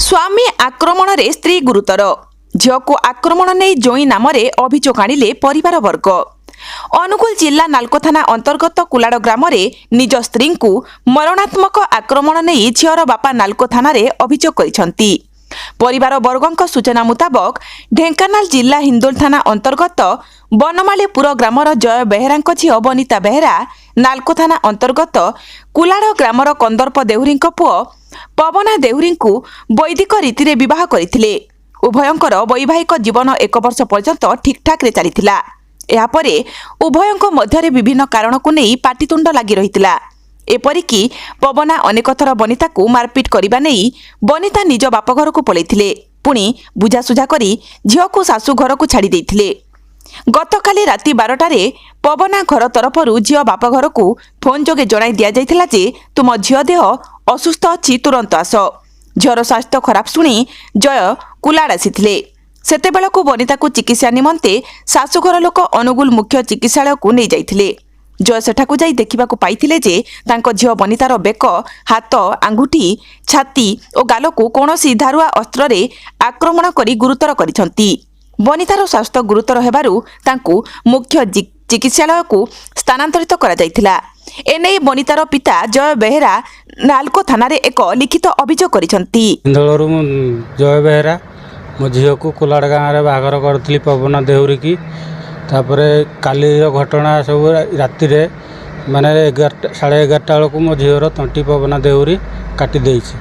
स्वामी आक्रमण रे स्त्री गुरुतर झील को आक्रमण नहीं जोई नाम अभियोग आनिले परिवार वर्ग। अनुगुल जिला नालको थाना अंतर्गत कुलाड़ ग्राम निज स्त्री को मरणात्मक आक्रमण नहीं झीर बापा नालको थाना अभियोग करिसेंती। परिवार वर्गों सूचना मुताबक ढेंकानाल जिला हिंदोल थाना अंतर्गत बनमालीपुर ग्रामर जय बेहेरा झील बनिता बेहेरा नालको थाना अंतर्गत कुलाड़ ग्रामर कंदर्प देहुरी पुओ पवना देहुरी वैदिक रीति विवाह करथिले। उभयंकर वैवाहिक जीवन 1 वर्ष पर्यंत ठीकठाक रे चलीथिला। यापरे उभयंक मध्यरे विभिन्न कारण को नहीं पाटितुंड लगी रहितिला। एपरिकी पवना अनेक थर बनिता को मारपिट करने नहीं बनिता निज बापघर को पलैथिले। पुणी बुझासुझा करी झील को शाशु घर को छाड़ी देथिले। गतकाली राति 12टारे पवना घर तरफरु झील बापघर को फोन जोगे जणाई दिया जाइथिला जे तुम झील देह असुस्थ अछि, तुरंत आस। झील स्वास्थ्य खराब शुणी जय कुलाड़ आसीथिले। सेतेबेलकु बनिता को चिकित्सा निमंते शाशुघर लोक अनुगुल मुख्य चिकित्सालय को नहीं जाइथिले। जय सेठाकु जाई देखिबाकु पाइथिले जे तांको झील बनितार बेक, हाथ, आंगुठी, छाती और गाल को कौनसी धारुआ अस्त्र रे आक्रमण करी गुरुतर करिसंती। बनितार स्वास्थ्य गुरुतर हेबारु तांकु मुख्य चिकित्सालय को स्थानांतरित करा जाइथिला। एने बनितार पिता जय बेहेरा नालको थाना रे एक लिखित अभियोग करिसंती। इंदोलरू जय बेहेरा मो झील को कुलाड़ गाँव में बाहागर करी पवना देहुरी की। तापर काली घटना सब राति माने 11:30 बेलू मो झीर तंटी पवना देहुरी काटी देइछि।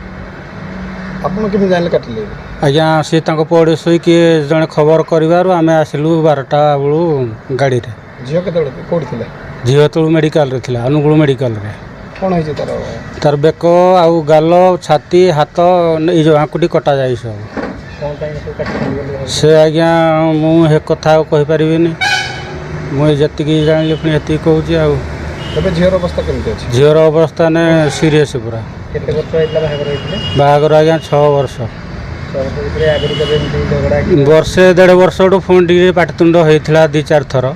आपन केमि जानले काटिले? आज्ञा सी पड़ोसी किए जड़े खबर कर आम आसलु 12टा बेलू गाड़ी रे। झील केतबेले कोठी थिला? झील तलू मेडिकल रे थिला, अनुगुल मेडिकल रे। कोन होइছে तार बेक आउ गाल, छाती, हाथ ये जो आंकुटी कटा जाई सब। से आज्ञा मुझे कथा कही पारिनी, मुझे जी जानी पुणी ये कहूँ। झीर अवस्था केमती अछि? झीर अवस्था ने सीरीयस पूरा। केते वर्ष होइतला बाहागर? आज्ञा 6 वर्ष। वर्षे 1.5 वर्ष पुणी टी पाटितुंड होता 2-4 थर।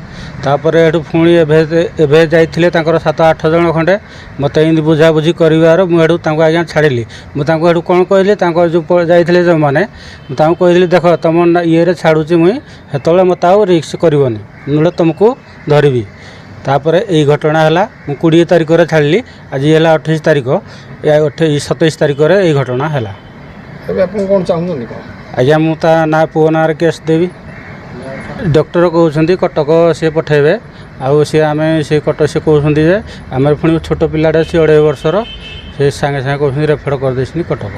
तापर एठू पुणी एभे जाइथिले 7-8 जन खंडे मत एमती बुझाबुझी कर मुझे आज्ञा छाड़ी। मुझे कौन कहली जो जाइए जो मैंने कहली देख तुम ये छाड़ुची मुई हेतले मत आउ रिक्स करनी ना तुमको धरबी। तापर यही घटना है 20 तारिख छाड़ी। आज है 28 तारिख, 27 तारिख यही घटना है। आज्ञा मुझे ना पुओ ना केस देवी। डॉक्टर कहते कटक सी पठेबे आउ सी आम से कटक से कहते आम पुणी छोट पिलाटे 2.5 वर्षर से सांगे सांगे कहते रेफर कर कटक।